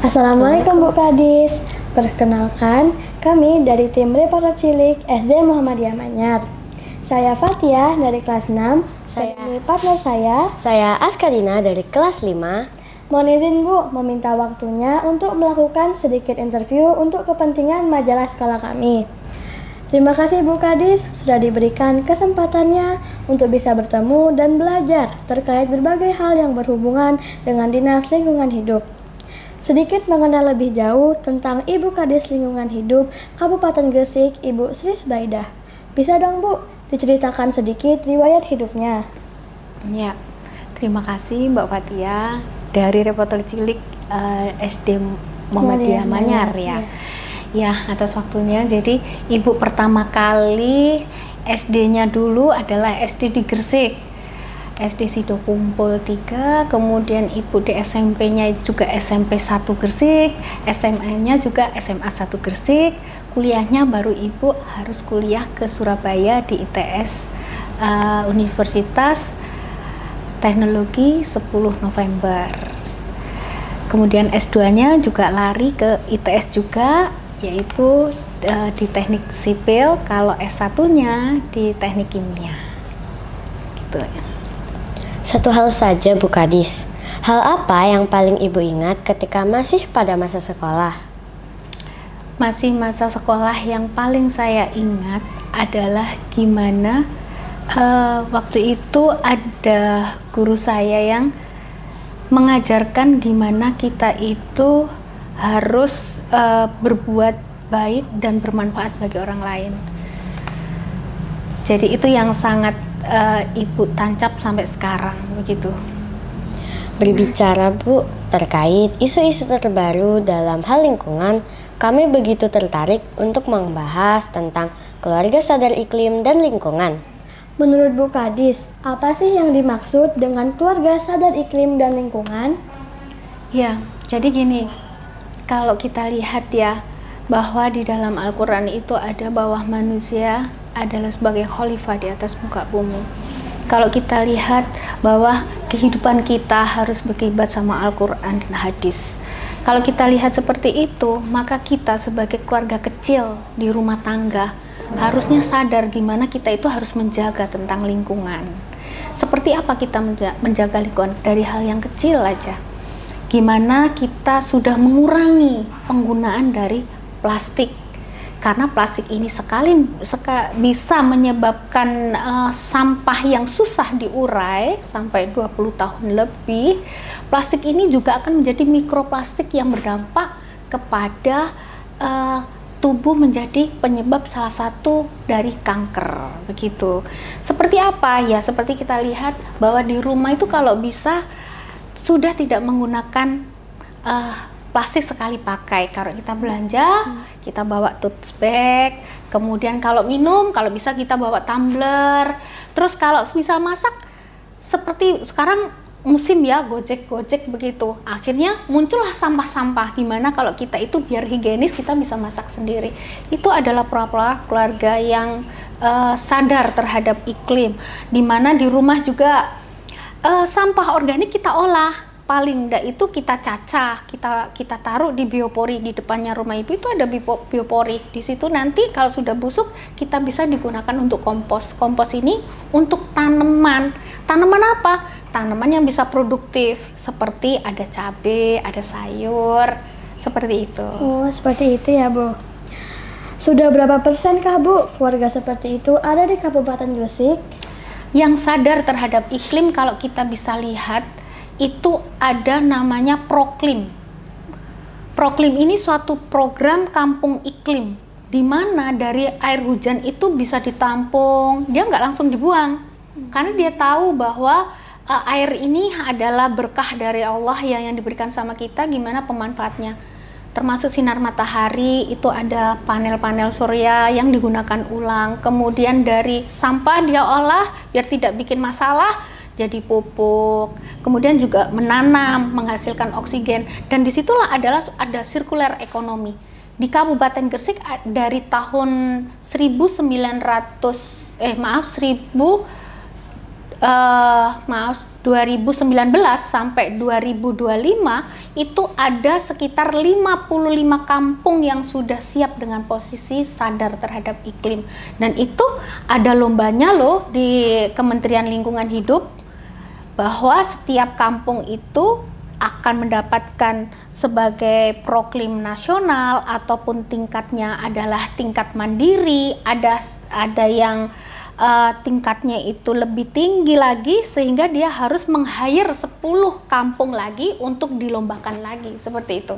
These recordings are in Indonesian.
Assalamualaikum Bu Kadis. Perkenalkan, kami dari tim Reporter Cilik SD Muhammadiyah Manyar. Saya Fatia dari kelas 6. Ini partner Saya Askarina dari kelas 5. Mohon izin Bu, meminta waktunya untuk melakukan sedikit interview untuk kepentingan majalah sekolah kami. Terima kasih Bu Kadis sudah diberikan kesempatannya untuk bisa bertemu dan belajar terkait berbagai hal yang berhubungan dengan Dinas Lingkungan Hidup. Sedikit mengenal lebih jauh tentang Ibu Kadis Lingkungan Hidup Kabupaten Gresik, Ibu Sri Subaidah. Bisa dong Bu, diceritakan sedikit riwayat hidupnya. Ya, terima kasih Mbak Fatia dari Reporter Cilik SD Muhammadiyah Manyar ya. Ya, atas waktunya. Jadi Ibu pertama kali SD-nya dulu adalah SD di Gresik, SD Sido Kumpul 3, kemudian Ibu di SMP-nya juga SMP 1 Gresik, SMA-nya juga SMA 1 Gresik, kuliahnya baru Ibu harus kuliah ke Surabaya di ITS Universitas Teknologi 10 November. Kemudian S2-nya juga lari ke ITS juga, yaitu di teknik sipil, kalau S1-nya di teknik kimia. Gitu ya. Satu hal saja Bu Kadis, hal apa yang paling Ibu ingat ketika masih pada masa sekolah? Masih masa sekolah yang paling saya ingat adalah gimana waktu itu ada guru saya yang mengajarkan gimana kita itu harus berbuat baik dan bermanfaat bagi orang lain. Jadi itu yang sangat Ibu tancap sampai sekarang begitu. Berbicara Bu, terkait isu-isu terbaru dalam hal lingkungan, kami begitu tertarik untuk membahas tentang keluarga sadar iklim dan lingkungan. Menurut Bu Kadis, apa sih yang dimaksud dengan keluarga sadar iklim dan lingkungan? Ya, jadi gini, kalau kita lihat ya, bahwa di dalam Al-Quran itu ada bahwa manusia adalah sebagai khalifah di atas muka bumi. Kalau kita lihat bahwa kehidupan kita harus berkibat sama Al-Quran dan hadis. Kalau kita lihat seperti itu, maka kita sebagai keluarga kecil di rumah tangga harusnya sadar gimana kita itu harus menjaga tentang lingkungan. Seperti apa kita menjaga lingkungan? Dari hal yang kecil aja. Gimana kita sudah mengurangi penggunaan dari plastik, karena plastik ini bisa menyebabkan sampah yang susah diurai sampai 20 tahun lebih. Plastik ini juga akan menjadi mikroplastik yang berdampak kepada tubuh, menjadi penyebab salah satu dari kanker begitu. Seperti apa ya? Seperti kita lihat bahwa di rumah itu kalau bisa sudah tidak menggunakan plastik sekali pakai. Kalau kita belanja, kita bawa tote bag. Kemudian kalau minum, kalau bisa kita bawa tumbler. Terus kalau misal masak, seperti sekarang musim ya, gojek begitu. Akhirnya muncullah sampah-sampah. Gimana kalau kita itu biar higienis, kita bisa masak sendiri. Itu adalah pola keluarga yang sadar terhadap iklim. Dimana di rumah juga sampah organik kita olah. Paling enggak itu kita cacah, kita taruh di biopori. Di depannya rumah Ibu itu ada biopori. Di situ nanti kalau sudah busuk kita bisa digunakan untuk kompos. Kompos ini untuk tanaman. Tanaman apa? Tanaman yang bisa produktif, seperti ada cabai, ada sayur, seperti itu. Oh, seperti itu ya Bu. Sudah berapa persen kah Bu keluarga seperti itu ada di Kabupaten Gresik? Yang sadar terhadap iklim, kalau kita bisa lihat itu ada namanya Proklim. Proklim ini suatu program kampung iklim, di mana dari air hujan itu bisa ditampung, dia nggak langsung dibuang, karena dia tahu bahwa air ini adalah berkah dari Allah yang diberikan sama kita. Gimana pemanfaatnya? Termasuk sinar matahari, itu ada panel-panel surya yang digunakan ulang. Kemudian dari sampah dia olah biar tidak bikin masalah, jadi pupuk, kemudian juga menanam, menghasilkan oksigen, dan disitulah ada sirkuler ekonomi. Di Kabupaten Gresik dari tahun 1900 2019 sampai 2025 itu ada sekitar 55 kampung yang sudah siap dengan posisi sadar terhadap iklim, dan itu ada lombanya loh di Kementerian Lingkungan Hidup, bahwa setiap kampung itu akan mendapatkan sebagai proklim nasional ataupun tingkatnya adalah tingkat mandiri, ada yang tingkatnya itu lebih tinggi lagi sehingga dia harus meng-hire 10 kampung lagi untuk dilombakan lagi, seperti itu.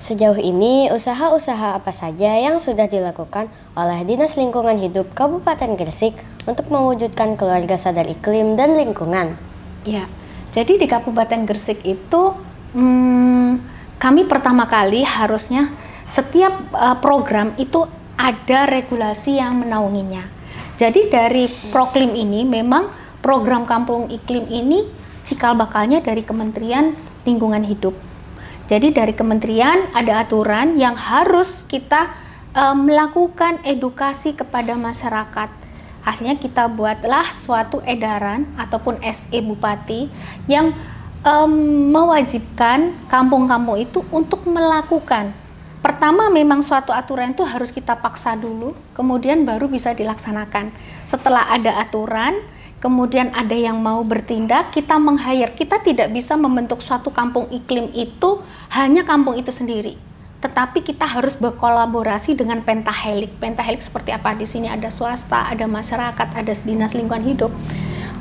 Sejauh ini, usaha-usaha apa saja yang sudah dilakukan oleh Dinas Lingkungan Hidup Kabupaten Gresik untuk mewujudkan keluarga sadar iklim dan lingkungan? Ya, jadi di Kabupaten Gresik itu kami pertama kali harusnya setiap program itu ada regulasi yang menaunginya. Jadi dari proklim ini memang program kampung iklim ini cikal bakalnya dari Kementerian Lingkungan Hidup. Jadi dari kementerian ada aturan yang harus kita melakukan edukasi kepada masyarakat. Akhirnya kita buatlah suatu edaran ataupun SE Bupati yang mewajibkan kampung-kampung itu untuk melakukan. Pertama memang suatu aturan itu harus kita paksa dulu, kemudian baru bisa dilaksanakan. Setelah ada aturan, kemudian ada yang mau bertindak, kita meng-hire. Kita tidak bisa membentuk suatu kampung iklim itu hanya kampung itu sendiri, tetapi kita harus berkolaborasi dengan pentahelik. Pentahelik seperti apa? Di sini ada swasta, ada masyarakat, ada Dinas Lingkungan Hidup.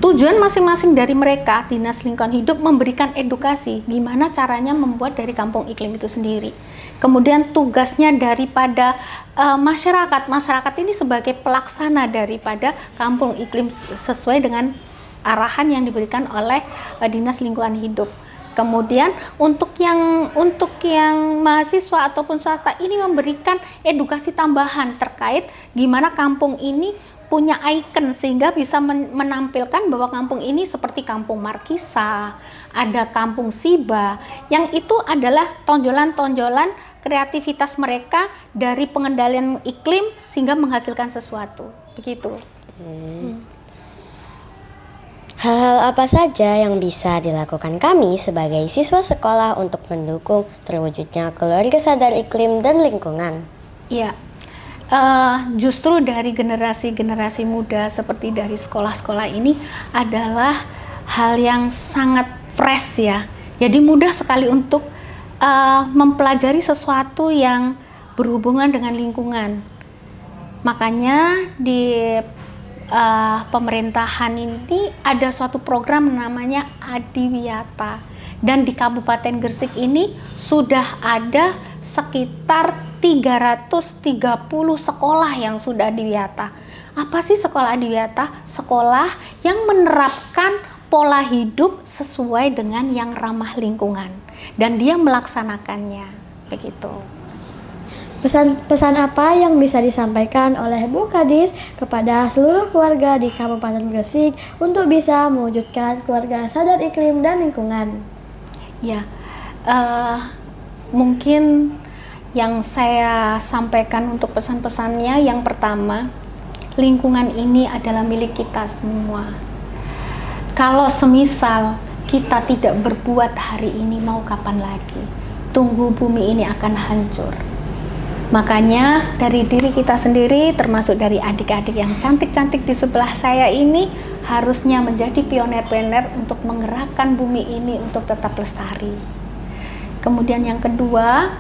Tujuan masing-masing dari mereka, Dinas Lingkungan Hidup memberikan edukasi gimana caranya membuat dari kampung iklim itu sendiri. Kemudian tugasnya daripada masyarakat ini sebagai pelaksana daripada kampung iklim sesuai dengan arahan yang diberikan oleh Dinas Lingkungan Hidup. Kemudian untuk yang mahasiswa ataupun swasta ini memberikan edukasi tambahan terkait gimana kampung ini punya ikon sehingga bisa menampilkan bahwa kampung ini seperti kampung Markisa, ada kampung Siba, yang itu adalah tonjolan-tonjolan kreativitas mereka dari pengendalian iklim sehingga menghasilkan sesuatu. Begitu. Hal-hal apa saja yang bisa dilakukan kami sebagai siswa sekolah untuk mendukung terwujudnya keluarga sadar iklim dan lingkungan? Iya, justru dari generasi-generasi muda seperti dari sekolah-sekolah ini adalah hal yang sangat fresh ya. Jadi mudah sekali untuk mempelajari sesuatu yang berhubungan dengan lingkungan. Makanya di pemerintahan ini ada suatu program namanya Adiwiyata, dan di Kabupaten Gresik ini sudah ada sekitar 330 sekolah yang sudah Adiwiyata. Apa sih sekolah Adiwiyata? Sekolah yang menerapkan pola hidup sesuai dengan yang ramah lingkungan dan dia melaksanakannya, begitu. Pesan-pesan apa yang bisa disampaikan oleh Bu Kadis kepada seluruh keluarga di Kabupaten Gresik untuk bisa mewujudkan keluarga sadar iklim dan lingkungan? Ya, mungkin yang saya sampaikan untuk pesan-pesannya, yang pertama, lingkungan ini adalah milik kita semua. Kalau semisal kita tidak berbuat hari ini, mau kapan lagi? Tunggu bumi ini akan hancur. Makanya dari diri kita sendiri, termasuk dari adik-adik yang cantik-cantik di sebelah saya ini, harusnya menjadi pioner-pioner untuk menggerakkan bumi ini untuk tetap lestari. Kemudian yang kedua,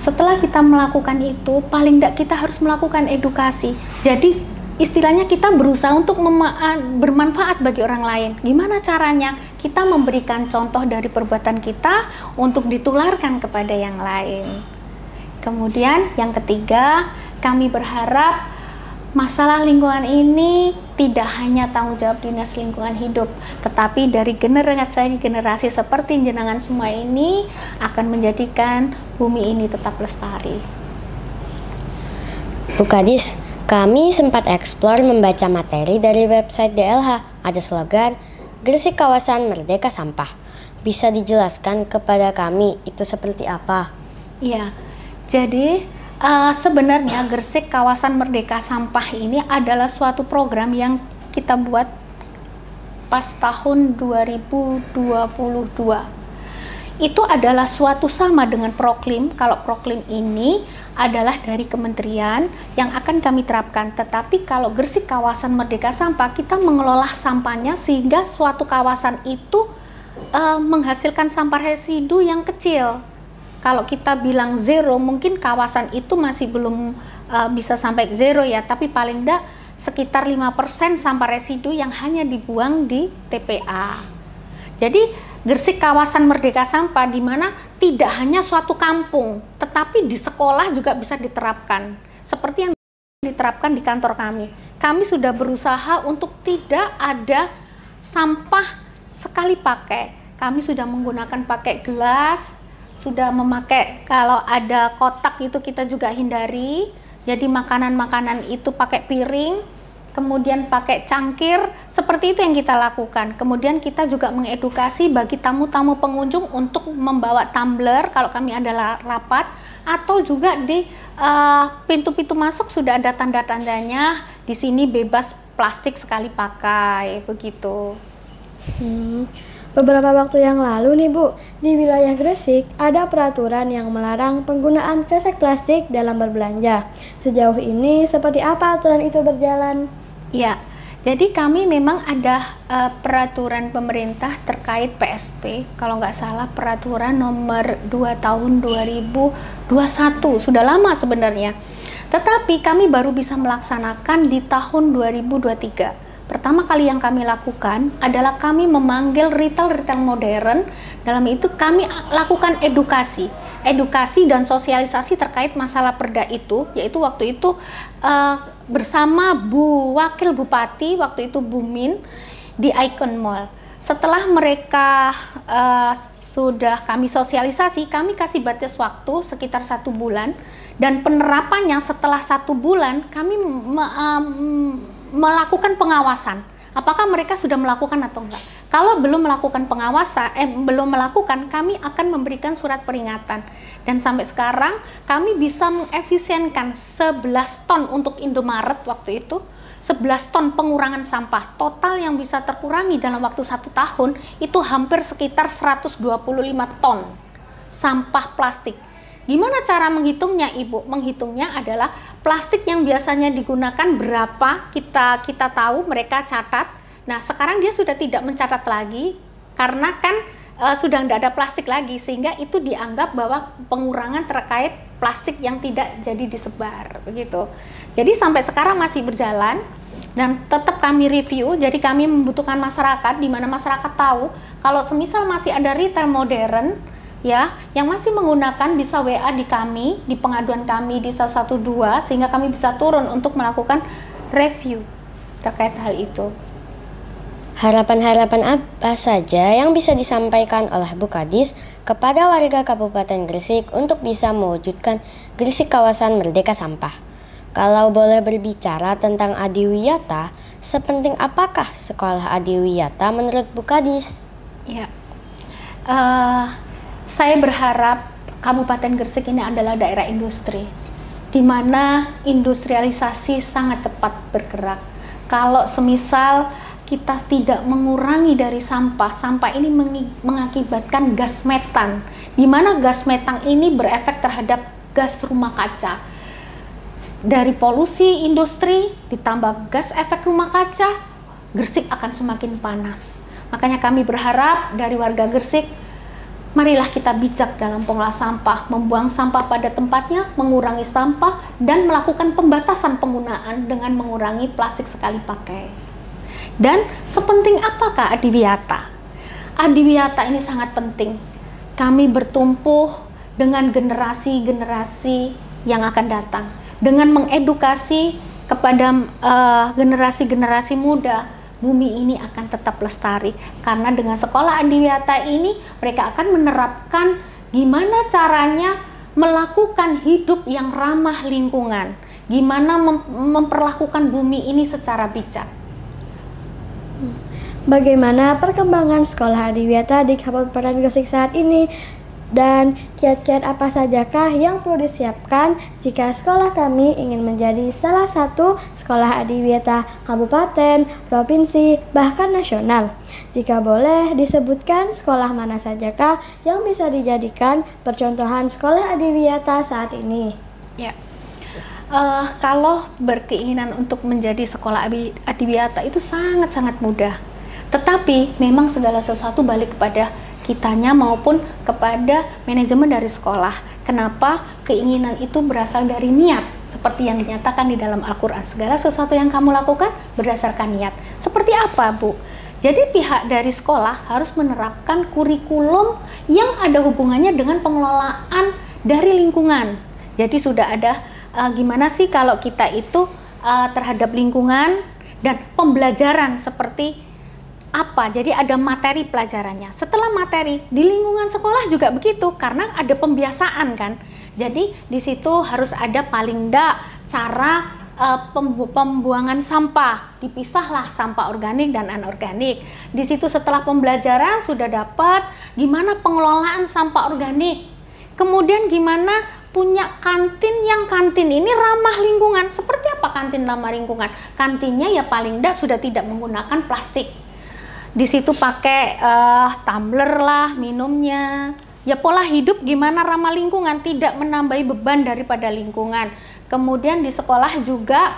setelah kita melakukan itu, paling tidak kita harus melakukan edukasi. Jadi istilahnya kita berusaha untuk bermanfaat bagi orang lain. Gimana caranya? Kita memberikan contoh dari perbuatan kita untuk ditularkan kepada yang lain. Kemudian yang ketiga, kami berharap masalah lingkungan ini tidak hanya tanggung jawab Dinas Lingkungan Hidup, tetapi dari generasi seperti jenengan semua ini akan menjadikan bumi ini tetap lestari. Bu Kadis, kami sempat eksplor membaca materi dari website DLH. Ada slogan, Gresik Kawasan Merdeka Sampah. Bisa dijelaskan kepada kami itu seperti apa? Iya. Jadi sebenarnya Gresik Kawasan Merdeka Sampah ini adalah suatu program yang kita buat pas tahun 2022. Itu adalah suatu sama dengan Proklim. Kalau Proklim ini adalah dari kementerian yang akan kami terapkan. Tetapi kalau Gresik kawasan Merdeka Sampah, kita mengelola sampahnya sehingga suatu kawasan itu menghasilkan sampah residu yang kecil. Kalau kita bilang zero, mungkin kawasan itu masih belum bisa sampai zero ya, tapi paling tidak sekitar 5% sampah residu yang hanya dibuang di TPA. Jadi Gresik kawasan Merdeka Sampah di mana tidak hanya suatu kampung, tetapi di sekolah juga bisa diterapkan. Seperti yang diterapkan di kantor kami. Kami sudah berusaha untuk tidak ada sampah sekali pakai. Kami sudah menggunakan pakai gelas, sudah memakai kalau ada kotak itu kita juga hindari. Jadi makanan-makanan itu pakai piring, kemudian pakai cangkir, seperti itu yang kita lakukan. Kemudian kita juga mengedukasi bagi tamu-tamu pengunjung untuk membawa tumbler kalau kami ada rapat, atau juga di pintu-pintu masuk sudah ada tanda-tandanya, di sini bebas plastik sekali pakai, begitu. Beberapa waktu yang lalu nih Bu, di wilayah Gresik ada peraturan yang melarang penggunaan kresek plastik dalam berbelanja. Sejauh ini seperti apa aturan itu berjalan? Ya, jadi kami memang ada peraturan pemerintah terkait PSP, kalau nggak salah peraturan nomor 2 tahun 2021, sudah lama sebenarnya. Tetapi kami baru bisa melaksanakan di tahun 2023. Pertama kali yang kami lakukan adalah kami memanggil retail modern, dalam itu kami lakukan edukasi dan sosialisasi terkait masalah perda itu, yaitu waktu itu bersama Bu Wakil Bupati waktu itu Bu Min di Icon Mall. Setelah mereka sudah kami sosialisasi, kami kasih batas waktu sekitar 1 bulan, dan penerapannya setelah 1 bulan kami melakukan pengawasan. Apakah mereka sudah melakukan atau enggak? Kalau belum melakukan kami akan memberikan surat peringatan. Dan sampai sekarang kami bisa mengefisienkan 11 ton untuk Indomaret waktu itu, 11 ton pengurangan sampah. Total yang bisa terkurangi dalam waktu 1 tahun itu hampir sekitar 125 ton sampah plastik. Gimana cara menghitungnya Ibu? Menghitungnya adalah plastik yang biasanya digunakan berapa, kita tahu, mereka catat. Nah sekarang dia sudah tidak mencatat lagi karena kan sudah tidak ada plastik lagi, sehingga itu dianggap bahwa pengurangan terkait plastik yang tidak jadi disebar begitu. Jadi sampai sekarang masih berjalan dan tetap kami review. Jadi kami membutuhkan masyarakat, di mana masyarakat tahu kalau semisal masih ada retail modern ya yang masih menggunakan, bisa WA di kami, di pengaduan kami di 112, sehingga kami bisa turun untuk melakukan review terkait hal itu. Harapan-harapan apa saja yang bisa disampaikan oleh Bu Kadis kepada warga Kabupaten Gresik untuk bisa mewujudkan Gresik kawasan Merdeka Sampah? Kalau boleh berbicara tentang Adiwiyata, sepenting apakah sekolah Adiwiyata menurut Bu Kadis? Ya, saya berharap Kabupaten Gresik ini adalah daerah industri, di mana industrialisasi sangat cepat bergerak. Kalau semisal kita tidak mengurangi dari sampah ini mengakibatkan gas metan, di mana gas metan ini berefek terhadap gas rumah kaca. Dari polusi industri ditambah gas efek rumah kaca, Gresik akan semakin panas. Makanya kami berharap dari warga Gresik, marilah kita bijak dalam pengelola sampah, membuang sampah pada tempatnya, mengurangi sampah, dan melakukan pembatasan penggunaan dengan mengurangi plastik sekali pakai. Dan sepenting apakah Adiwiyata? Adiwiyata ini sangat penting. Kami bertumbuh dengan generasi-generasi yang akan datang, dengan mengedukasi kepada generasi-generasi muda. Bumi ini akan tetap lestari, karena dengan sekolah Adiwiyata ini mereka akan menerapkan gimana caranya melakukan hidup yang ramah lingkungan, gimana memperlakukan bumi ini secara bijak. Bagaimana perkembangan sekolah Adiwiyata di Kabupaten Gresik saat ini? Dan kiat-kiat apa sajakah yang perlu disiapkan jika sekolah kami ingin menjadi salah satu sekolah adiwiyata kabupaten, provinsi, bahkan nasional? Jika boleh disebutkan sekolah mana sajakah yang bisa dijadikan percontohan sekolah adiwiyata saat ini? Ya, kalau berkeinginan untuk menjadi sekolah adiwiyata itu sangat-sangat mudah. Tetapi memang segala sesuatu balik kepada kitanya maupun kepada manajemen dari sekolah. Kenapa? Keinginan itu berasal dari niat, seperti yang dinyatakan di dalam Al-Quran. Segala sesuatu yang kamu lakukan berdasarkan niat. Seperti apa, Bu? Jadi pihak dari sekolah harus menerapkan kurikulum yang ada hubungannya dengan pengelolaan dari lingkungan. Jadi sudah ada gimana sih kalau kita itu terhadap lingkungan dan pembelajaran seperti apa, jadi ada materi pelajarannya. Setelah materi di lingkungan sekolah juga begitu, karena ada pembiasaan kan. Jadi di situ harus ada paling enggak cara pembuangan sampah, dipisahlah sampah organik dan anorganik. Di situ setelah pembelajaran sudah dapat gimana pengelolaan sampah organik, kemudian gimana punya kantin yang kantin ini ramah lingkungan. Seperti apa kantin ramah lingkungan? Kantinnya ya paling enggak sudah tidak menggunakan plastik. Di situ pakai tumbler lah minumnya. Ya pola hidup gimana ramah lingkungan, tidak menambahi beban daripada lingkungan. Kemudian di sekolah juga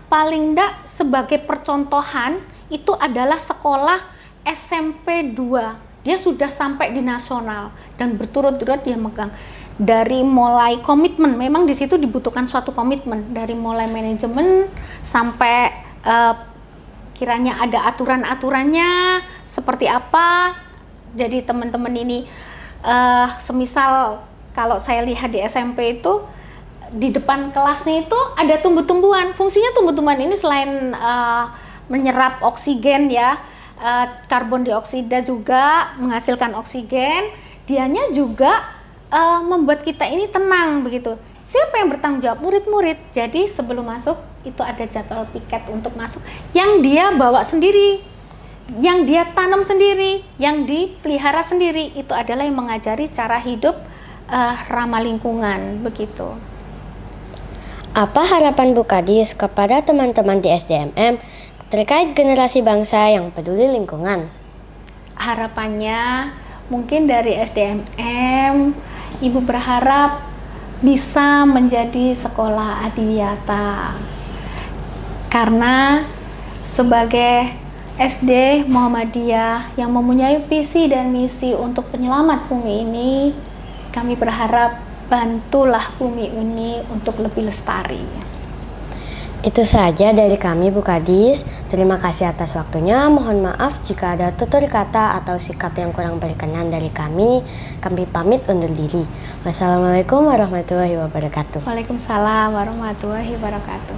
paling enggak sebagai percontohan itu adalah sekolah SMP 2. Dia sudah sampai di nasional dan berturut-turut dia megang. Dari mulai komitmen, memang di situ dibutuhkan suatu komitmen dari mulai manajemen sampai kiranya ada aturan-aturannya seperti apa. Jadi teman-teman ini semisal kalau saya lihat di SMP itu di depan kelasnya itu ada tumbuh-tumbuhan. Fungsinya tumbuh-tumbuhan ini selain menyerap oksigen ya, karbon dioksida juga menghasilkan oksigen, dianya juga membuat kita ini tenang begitu. Siapa yang bertanggung jawab? Murid-murid. Jadi sebelum masuk itu ada jadwal piket untuk masuk yang dia bawa sendiri, yang dia tanam sendiri, yang dipelihara sendiri. Itu adalah yang mengajari cara hidup ramah lingkungan begitu. Apa harapan Bu Kadis kepada teman-teman di SDMM terkait generasi bangsa yang peduli lingkungan? Harapannya mungkin dari SDMM, Ibu berharap bisa menjadi sekolah adiwiyata, karena sebagai SD Muhammadiyah yang mempunyai visi dan misi untuk penyelamat bumi ini, kami berharap bantulah bumi ini untuk lebih lestari. Itu saja dari kami Bu Kadis. Terima kasih atas waktunya. Mohon maaf jika ada tutur kata atau sikap yang kurang berkenan dari kami. Kami pamit undur diri. Wassalamualaikum warahmatullahi wabarakatuh. Waalaikumsalam warahmatullahi wabarakatuh.